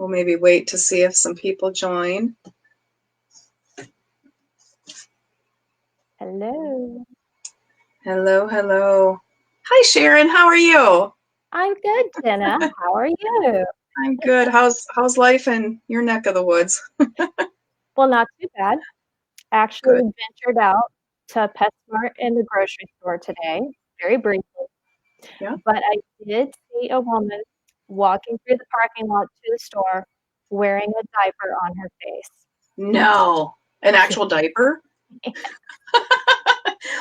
we'll maybe wait to see if some people join. Hello. Hello, hello. Hi, Sharon. How are you? I'm good, Jena. How are you? I'm good. How's life in your neck of the woods? Well, not too bad. Actually Good. ventured out to PetSmart and the grocery store today, very briefly. Yeah. But I did see a woman walking through the parking lot to the store wearing a diaper on her face. No, an actual diaper?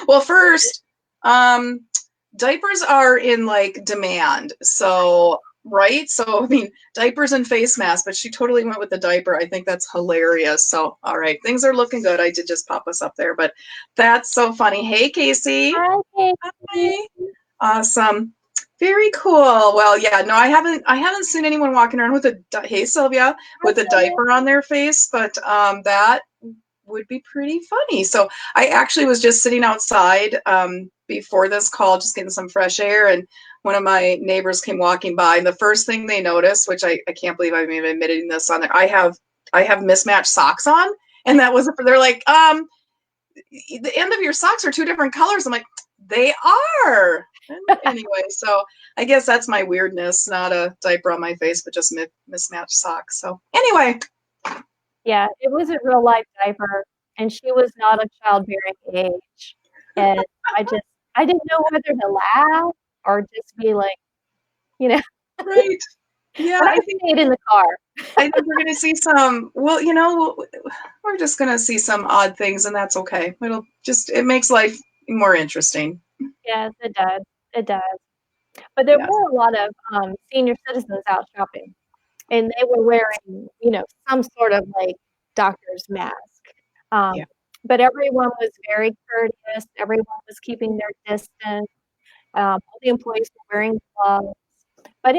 Well, first, diapers are in like demand. So, right? So, I mean, diapers and face masks, but she totally went with the diaper. I think that's hilarious. So, all right, things are looking good. I did just pop us up there, but that's so funny. Hey, Casey. Hi, Casey. Hi. Awesome. Very cool. Well, yeah, no, I haven't seen anyone walking around with hey, Sylvia, with a diaper on their face, but that would be pretty funny. So I actually was just sitting outside before this call, just getting some fresh air, and one of my neighbors came walking by, and the first thing they noticed, which I can't believe I'm even admitting this on there, I have mismatched socks on, and that was they're like, the end of your socks are two different colors. I'm like, they are. Anyway, so I guess that's my weirdness, not a diaper on my face, but just mismatched socks. So anyway. Yeah, it was a real life diaper, and she was not of childbearing age. And I didn't know whether to laugh or just be like, you know, Right. Yeah, but I stayed in the car. I think we're going to see some, well, we're just going to see some odd things, and that's okay. It makes life more interesting. Yes, it does. It does. But there Yes. were a lot of senior citizens out shopping, and they were wearing, some sort of like doctor's mask. Yeah. But everyone was very courteous. Everyone was keeping their distance. All the employees were wearing gloves. But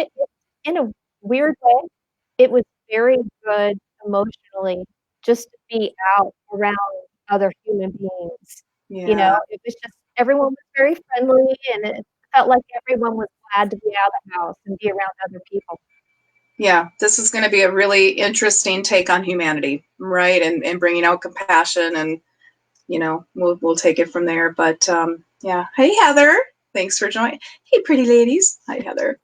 in a weird way, it was very good emotionally just to be out around other human beings. Yeah. It was just everyone was very friendly, and it felt like everyone was glad to be out of the house and be around other people. Yeah, this is going to be a really interesting take on humanity, right? And bringing out compassion, and we'll take it from there. But yeah, hey Heather, thanks for joining. Hey, pretty ladies. Hi Heather.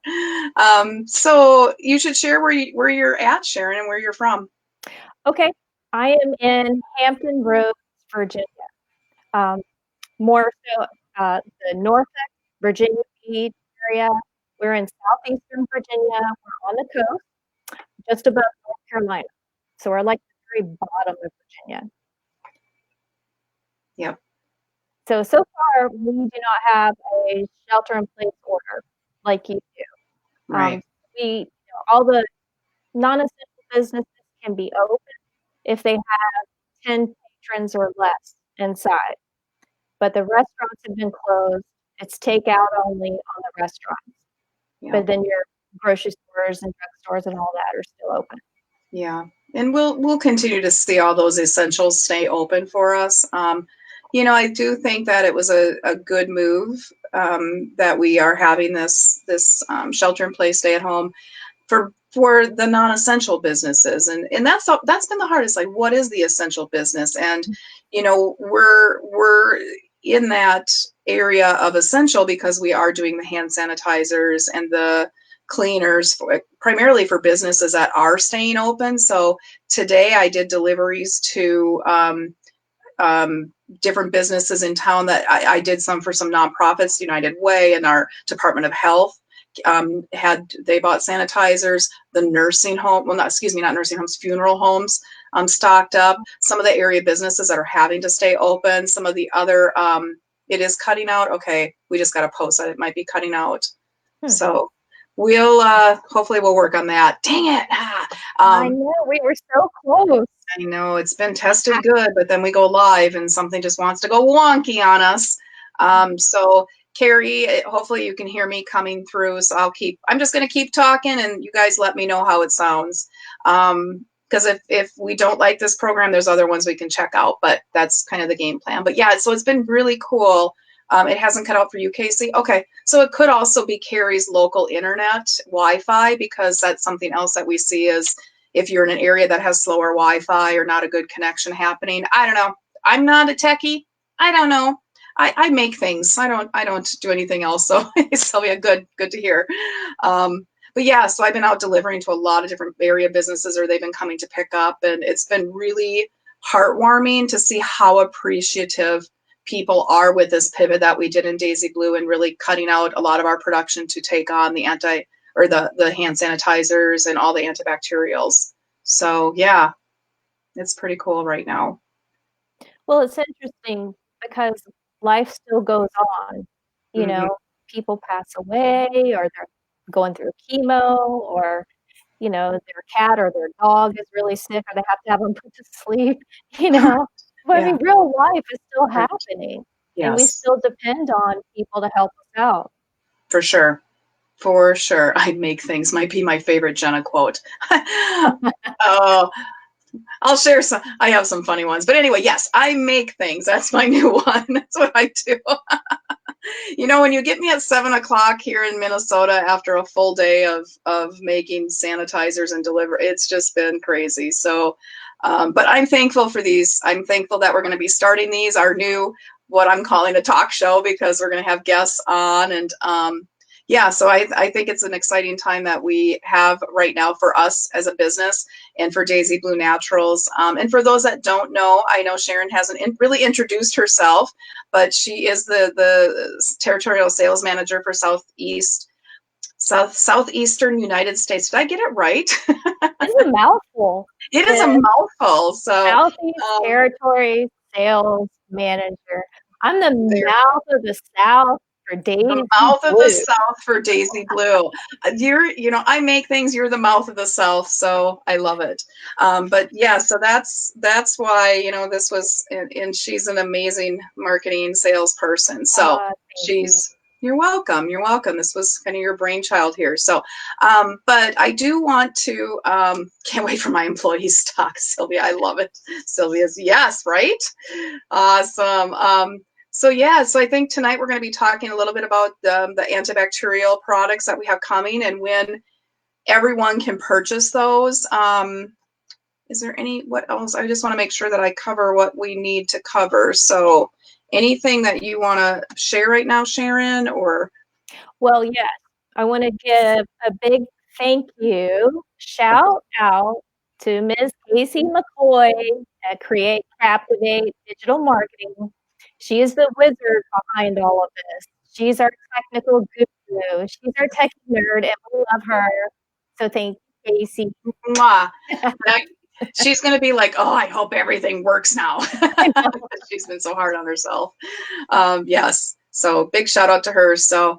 So you should share where you're at, Sharon, and where you're from. Okay, I am in Hampton Roads, Virginia. More so the Norfolk, Virginia Beach area. We're in southeastern Virginia. We're on the coast, just above North Carolina. So we're like the very bottom of Virginia. Yep. So far, we do not have a shelter-in-place order like you do. Right. All the non-essential businesses can be open if they have 10 patrons or less inside. But the restaurants have been closed. It's takeout only on the restaurants. Yeah. But then your grocery stores and drugstores and all that are still open. Yeah. And we'll continue to see all those essentials stay open for us. I do think that it was a good move that we are having this shelter-in-place, stay-at-home for the non-essential businesses, and that's been the hardest. Like, what is the essential business? And we're in that area of essential because we are doing the hand sanitizers and the cleaners primarily for businesses that are staying open. So today I did deliveries to different businesses in town that I did some for some nonprofits, United Way and our Department of Health. They bought sanitizers. The nursing home, not nursing homes, funeral homes stocked up. Some of the area businesses that are having to stay open. Some of the other, it is cutting out. Okay, we just got a post that it might be cutting out. So we'll hopefully we'll work on that. Dang it! I know, we were so close. I know it's been tested good, but then we go live and something just wants to go wonky on us. So Carrie, hopefully you can hear me coming through. So I'm just going to keep talking, and you guys let me know how it sounds. Because if we don't like this program, there's other ones we can check out, but that's kind of the game plan. But yeah, so it's been really cool. It hasn't cut out for you, Casey. Okay, so it could also be Carrie's local internet Wi-Fi, because that's something else that we see is if you're in an area that has slower Wi-Fi or not a good connection happening. I don't know. I'm not a techie. I don't know. I make things. I don't do anything else. So Sylvia, good to hear. But yeah, so I've been out delivering to a lot of different area businesses, or they've been coming to pick up, and it's been really heartwarming to see how appreciative people are with this pivot that we did in Daisy Blue, and really cutting out a lot of our production to take on the the hand sanitizers and all the antibacterials. So yeah, it's pretty cool right now. Well, it's interesting because life still goes on. You Mm-hmm. know, people pass away, or they're going through chemo, or their cat or their dog is really sick, or they. Have them put to sleep. But I Yeah. mean, real life is still Right. happening, and we Yes, still depend on people to help us out. for sure. For sure. I make things might be my favorite Jena quote. Oh, I'll share some. I have some funny ones. But anyway, yes, I make things. That's my new one. That's what I do. When you get me at 7 o'clock here in Minnesota after a full day of making sanitizers and deliver, it's just been crazy. So, but I'm thankful for these. I'm thankful that we're going to be starting these, our new, what I'm calling a talk show, because we're going to have guests on. And yeah, so I think it's an exciting time that we have right now for us as a business and for Daisy Blue Naturals. And for those that don't know, I know Sharon hasn't really introduced herself, but she is the territorial sales manager for southeastern United States. Did I get it right? It's a mouthful. It is a The mouthful. So Southeast Territory Sales Manager. I'm the there. mouth of the South for The Daisy mouth of the Blue. South for Daisy Blue. I make things. You're the mouth of the South, so I love it. But yeah, so that's why this was, and she's an amazing marketing salesperson. So Thank you. you're welcome. You're welcome. This was kind of your brainchild here. So, but I do want to. Can't wait for my employees to talk, Sylvia. I love it. Sylvia's yes, right? Awesome. So yeah, so I think tonight we're going to be talking a little bit about the antibacterial products that we have coming and when everyone can purchase those. Is there what else? I just want to make sure that I cover what we need to cover. So anything that you want to share right now, Sharon, or? Well, yes, I want to give a big thank you, shout out to Ms. Casey McCoy at Create Captivate Digital Marketing. She is the wizard behind all of this. She's our technical guru. She's our techie nerd, and we love her. So thank you, Casey. Mwah. She's going to be like, oh, I hope everything works now. She's been so hard on herself. Yes. So big shout out to her. So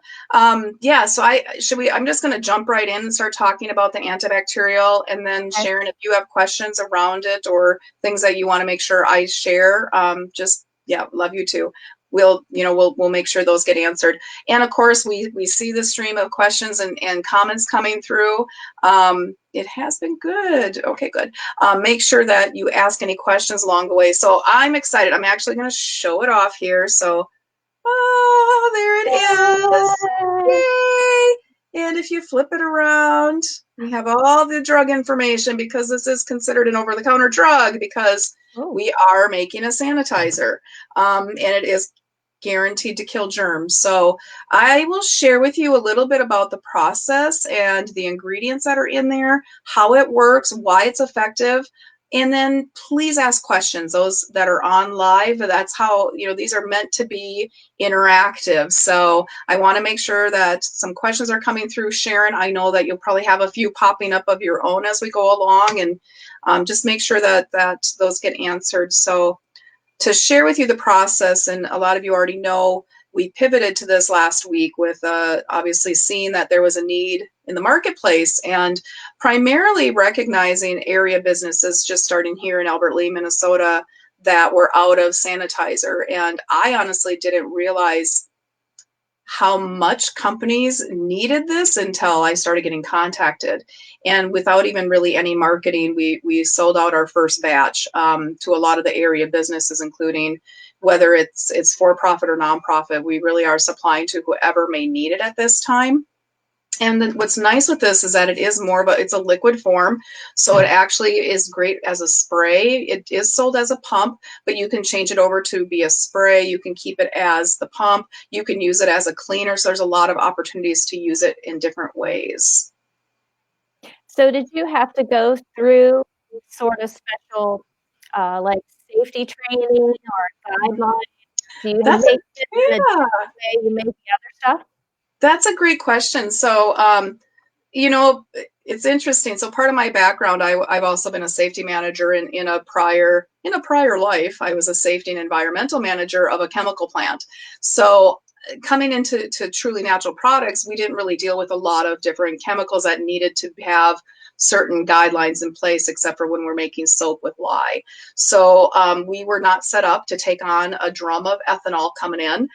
yeah, so I'm just going to jump right in and start talking about the antibacterial, and then Okay. Sharon, if you have questions around it or things that you want to make sure I share, love you too. We'll make sure those get answered. And of course, we see the stream of questions and comments coming through. It has been good. Okay, good. Make sure that you ask any questions along the way. So I'm excited. I'm actually going to show it off here. So, oh, there it is. Yay! And if you flip it around, we have all the drug information, because this is considered an over-the-counter drug, because we are making a sanitizer, and it is guaranteed to kill germs. So I will share with you a little bit about the process and the ingredients that are in there, how it works, why it's effective. And then please ask questions, those that are on live. That's how, these are meant to be interactive. So I want to make sure that some questions are coming through. Sharon, I know that you'll probably have a few popping up of your own as we go along, and just make sure that those get answered. So to share with you the process, and a lot of you already know, we pivoted to this last week with obviously seeing that there was a need in the marketplace, and primarily recognizing area businesses just starting here in Albert Lea, Minnesota, that were out of sanitizer. And I honestly didn't realize how much companies needed this until I started getting contacted. And without even really any marketing, we sold out our first batch to a lot of the area businesses, including whether it's for-profit or nonprofit. We really are supplying to whoever may need it at this time. And then what's nice with this is that it is more of a, it's a liquid form. So it actually is great as a spray. It is sold as a pump, but you can change it over to be a spray. You can keep it as the pump. You can use it as a cleaner. So there's a lot of opportunities to use it in different ways. So did you have to go through sort of special like safety training or guidelines? Do you That's a, make it in a yeah, different way you make the other stuff? that's a great question. So, you know, it's interesting. So part of my background, I've also been a safety manager in a prior life. I was a safety and environmental manager of a chemical plant. So coming into truly natural products, we didn't really deal with a lot of different chemicals that needed to have certain guidelines in place, except for when we're making soap with lye. So we were not set up to take on a drum of ethanol coming in.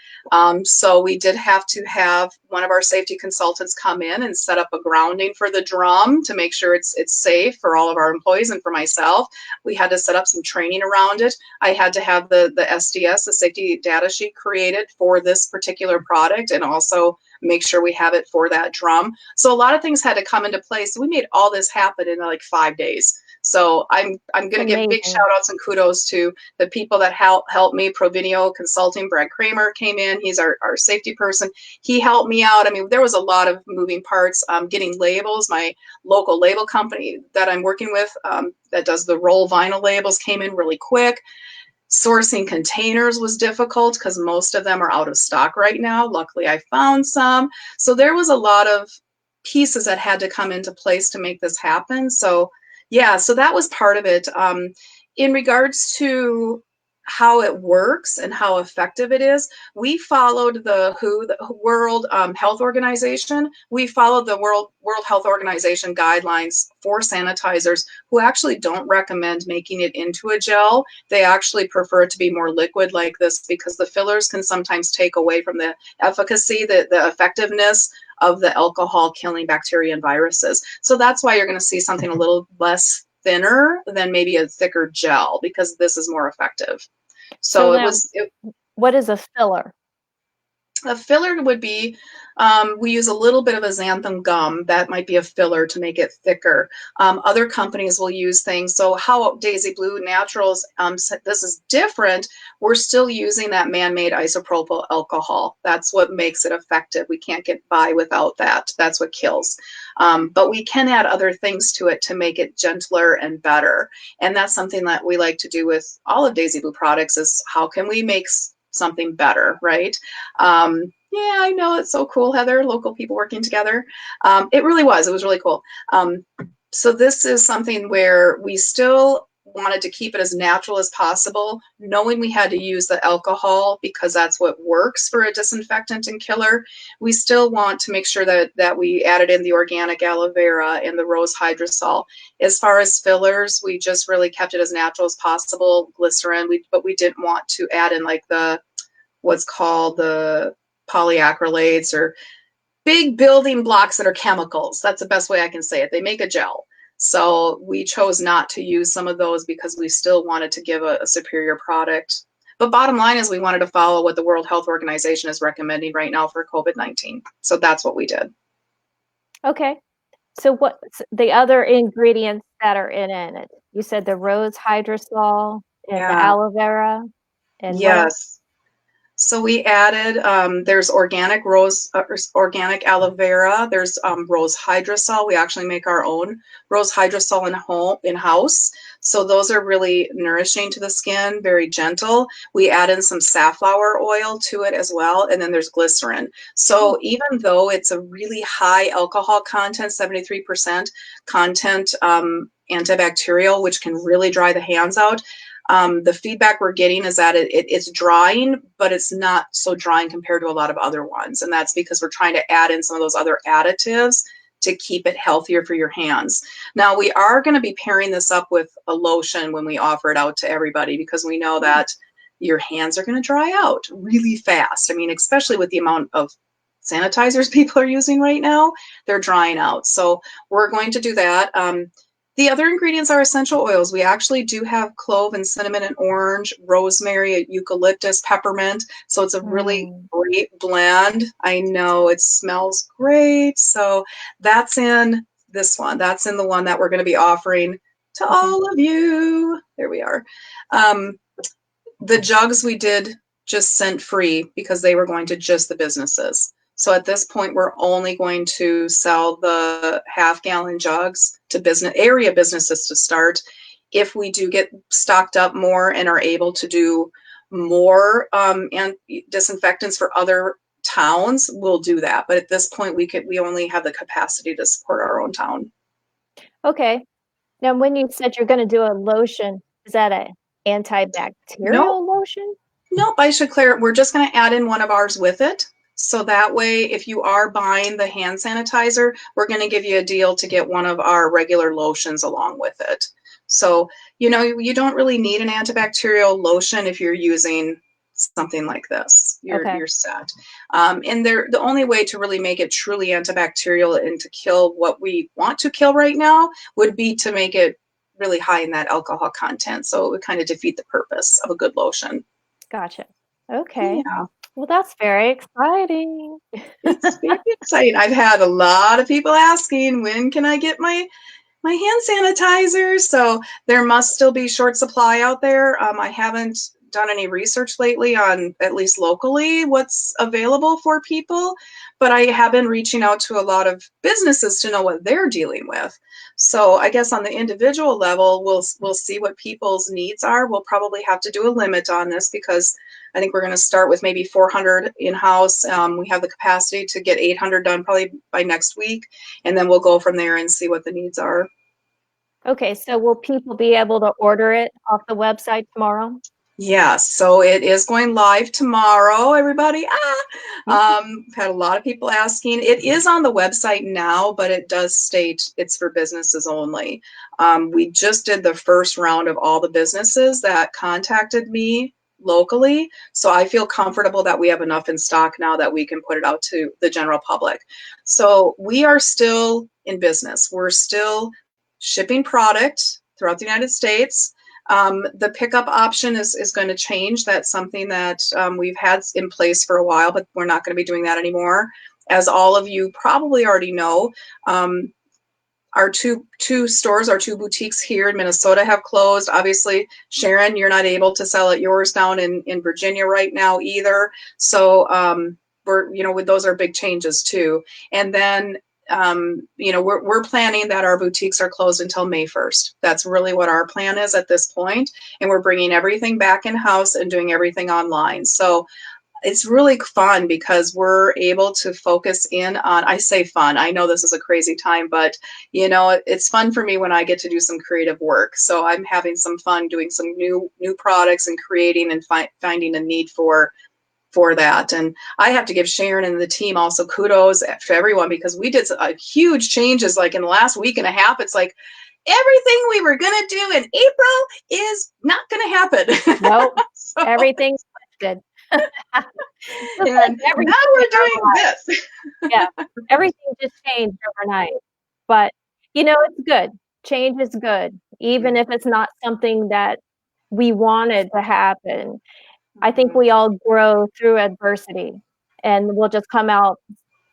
So we did have to have one of our safety consultants come in and set up a grounding for the drum to make sure it's safe for all of our employees and for myself. We had to set up some training around it. I had to have the SDS, the safety data sheet, created for this particular product, and also make sure we have it for that drum. So a lot of things had to come into place. We made all this happen in like 5 days. So I'm going to give big Amazing. shout outs and kudos to the people that helped me. Provinio Consulting, Brad Kramer came in. He's our safety person. He helped me out. I mean, there was a lot of moving parts. Getting labels. My local label company that I'm working with that does the roll vinyl labels came in really quick. Sourcing containers was difficult because most of them are out of stock right now. Luckily, I found some. So there was a lot of pieces that had to come into place to make this happen. So yeah, so that was part of it. In regards to how it works and how effective it is, we followed the WHO, the World Health Organization. We followed the World Health Organization guidelines for sanitizers, who actually don't recommend making it into a gel. They actually prefer it to be more liquid like this because the fillers can sometimes take away from the efficacy, the effectiveness of the alcohol killing bacteria and viruses. So that's why you're going to see something a little less thinner than maybe a thicker gel, because this is more effective. So So now, what is a filler? a filler would be, we use a little bit of a xanthan gum. That might be a filler to make it thicker. Other companies will use things. So how Daisy Blue Naturals, this is different. We're still using that man-made isopropyl alcohol. That's what makes it effective. We can't get by without that. That's what kills. But we can add other things to it to make it gentler and better. And that's something that we like to do with all of Daisy Blue products, is how can we make something better, right? Yeah, I know, it's so cool, Heather, local people working together. It really was. It was really cool. So this is something where we still wanted to keep it as natural as possible, knowing we had to use the alcohol because that's what works for a disinfectant and killer. We still want to make sure that we added in the organic aloe vera and the rose hydrosol. As far as fillers, we just really kept it as natural as possible, glycerin, but we didn't want to add in like what's called the polyacrylates or big building blocks that are chemicals. That's the best way I can say it. They make a gel. So we chose not to use some of those because we still wanted to give a superior product. But bottom line is we wanted to follow what the World Health Organization is recommending right now for COVID-19. So that's what we did. Okay. So what's the other ingredients that are in it? You said the rose hydrosol and the Yeah. aloe vera, and what else? Yes. So we added, there's organic aloe vera. There's rose hydrosol. We actually make our own rose hydrosol in-house. So those are really nourishing to the skin, very gentle. We add in some safflower oil to it as well. And then there's glycerin. So even though it's a really high alcohol content, 73% content, antibacterial, which can really dry the hands out, the feedback we're getting is that it's drying, but it's not so drying compared to a lot of other ones. And that's because we're trying to add in some of those other additives to keep it healthier for your hands. Now, we are going to be pairing this up with a lotion when we offer it out to everybody, because we know that your hands are going to dry out really fast. I mean, especially with the amount of sanitizers people are using right now, they're drying out. So we're going to do that. The other ingredients are essential oils. We actually do have clove and cinnamon and orange, rosemary, eucalyptus, peppermint. So it's a really Mm. great blend. I know it smells great. So that's in this one. That's in the one that we're going to be offering to Okay. all of you. There we are. Um, the jugs we did just sent free because they were going to just the businesses. So at this point, we're only going to sell the half-gallon jugs to area businesses to start. If we do get stocked up more and are able to do more and disinfectants for other towns, we'll do that. But at this point, we only have the capacity to support our own town. Okay. Now, when you said you're going to do a lotion, is that an Nope. antibacterial lotion? Nope, I should clear it. We're just going to add in one of ours with it. So that way, if you are buying the hand sanitizer, we're going to give you a deal to get one of our regular lotions along with it. So, you don't really need an antibacterial lotion if you're using something like this. Okay. You're set. And the only way to really make it truly antibacterial and to kill what we want to kill right now would be to make it really high in that alcohol content. So it would kind of defeat the purpose of a good lotion. Gotcha. Okay. Yeah, Well, that's very exciting. it's very exciting. I've had a lot of people asking, when can I get my hand sanitizer? So there must still be short supply out there. I haven't done any research lately on, at least locally, what's available for people, but I have been reaching out to a lot of businesses to know what they're dealing with. So I guess on the individual level, we'll see what people's needs are. We'll probably have to do a limit on this because I think we're going to start with maybe 400 in-house. We have the capacity to get 800 done probably by next week, and then we'll go from there and see what the needs are. Okay, so will people be able to order it off the website tomorrow? Yes, so it is going live tomorrow, everybody. Had a lot of people asking. It is on the website now, but it does state it's for businesses only. We just did the first round of all the businesses that contacted me locally, so I feel comfortable that we have enough in stock now that we can put it out to the general public. So we are still in business. We're still shipping product throughout the United States. The pickup option is going to change. That's something that we've had in place for a while, but we're not going to be doing that anymore. As all of you probably already know, our two stores, our two boutiques here in Minnesota have closed. Obviously, Sharon, you're not able to sell at yours down in Virginia right now either. So those are big changes too. And then we're planning that our boutiques are closed until May 1st. That's really what our plan is at this point. And we're bringing everything back in-house and doing everything online. So it's really fun because we're able to focus in on, I say fun, I know this is a crazy time, but it's fun for me when I get to do some creative work. So I'm having some fun doing some new products and creating and finding a need for that. And I have to give Sharon and the team also kudos for everyone because we did huge changes like in the last week and a half. It's like everything we were going to do in April is not going to happen. Nope. So, Everything's shifted. and now we're doing this. Yeah, everything just changed overnight. But, it's good. Change is good, even if it's not something that we wanted to happen. I think we all grow through adversity, and we'll just come out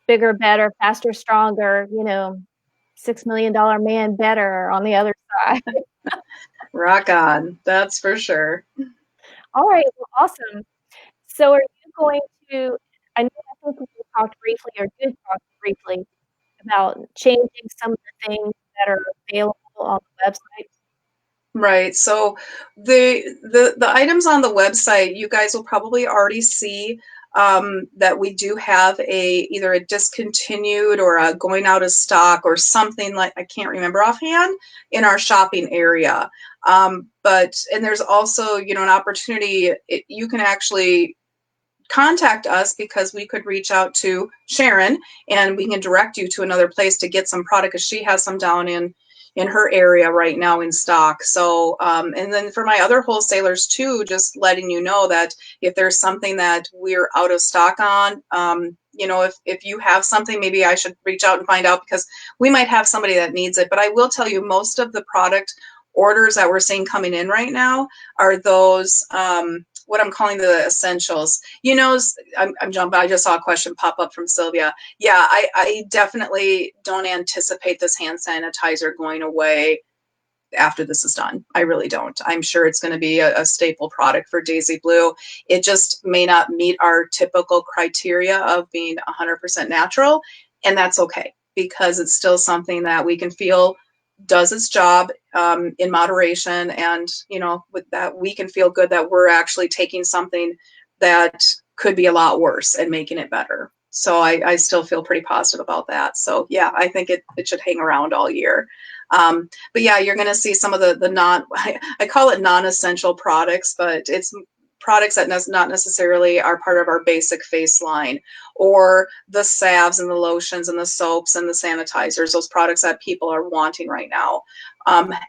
bigger, better, faster, stronger, $6 million man better on the other side. Rock on. That's for sure. All right, well, awesome. So are you going to, I think we talked briefly or did talk briefly about changing some of the things that are available on the website? Right. So the items on the website, you guys will probably already see that we do have either a discontinued or a going out of stock or something like, I can't remember offhand, in our shopping area. And there's also, an opportunity, you can actually contact us because we could reach out to Sharon and we can direct you to another place to get some product because she has some down in in her area right now in stock. So, and then for my other wholesalers too, just letting you know that if there's something that we're out of stock on, you know, if you have something, maybe I should reach out and find out, because we might have somebody that needs it. But I will tell you, most of the product orders that we're seeing coming in right now are those, what I'm calling the essentials. You know, I'm jumping, I just saw a question pop up from Sylvia. Yeah, I definitely don't anticipate this hand sanitizer going away after this is done. I really don't. I'm sure it's going to be a staple product for Daisy Blue. It just may not meet our typical criteria of being 100% natural, and that's okay, because it's still something that we can feel does its job in moderation, and you know, with that we can feel good that we're actually taking something that could be a lot worse and making it better. So I still feel pretty positive about that. So yeah, I think it should hang around all year. But yeah, you're going to see some of the non, I call it non-essential products, but it's products that not necessarily are part of our basic face line, or the salves and the lotions and the soaps and the sanitizers, those products that people are wanting right now.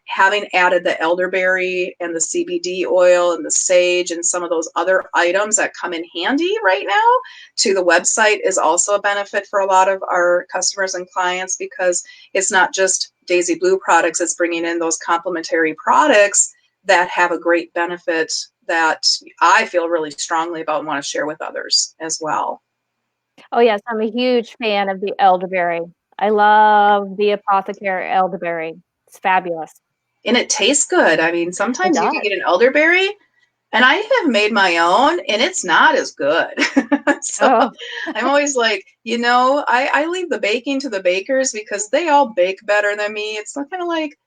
Having added the elderberry and the CBD oil and the sage and some of those other items that come in handy right now to the website is also a benefit for a lot of our customers and clients, because it's not just Daisy Blue products, it's bringing in those complementary products that have a great benefit that I feel really strongly about and want to share with others as well. Oh yes, I'm a huge fan of the elderberry. I love the apothecary elderberry. It's fabulous. And it tastes good. I mean, It sometimes you can does. get an elderberry, and I have made my own, and it's not as good. So Oh, I'm always like, you know, I leave the baking to the bakers, because they all bake better than me. It's kind of like,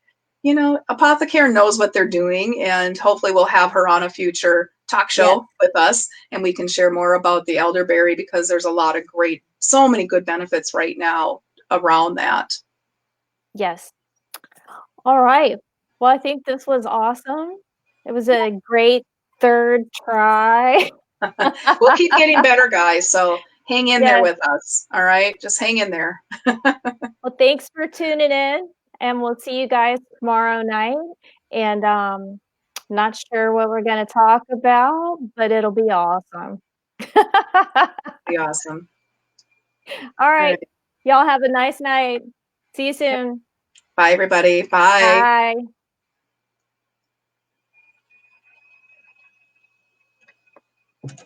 you know, Apothecary knows what they're doing, and hopefully we'll have her on a future talk yes, show with us, and we can share more about the elderberry, because there's a lot of great, so many good benefits right now around that. yes. All right. Well, I think this was awesome. It was a great third try. We'll keep getting better, guys. So hang in there Yes. with us. All right. Just hang in there. Well, thanks for tuning in, and we'll see you guys tomorrow night. And not sure what we're going to talk about, but it'll be awesome. Be awesome. All All right. right. Y'all have a nice night. See you soon. Bye, everybody. Bye. Bye.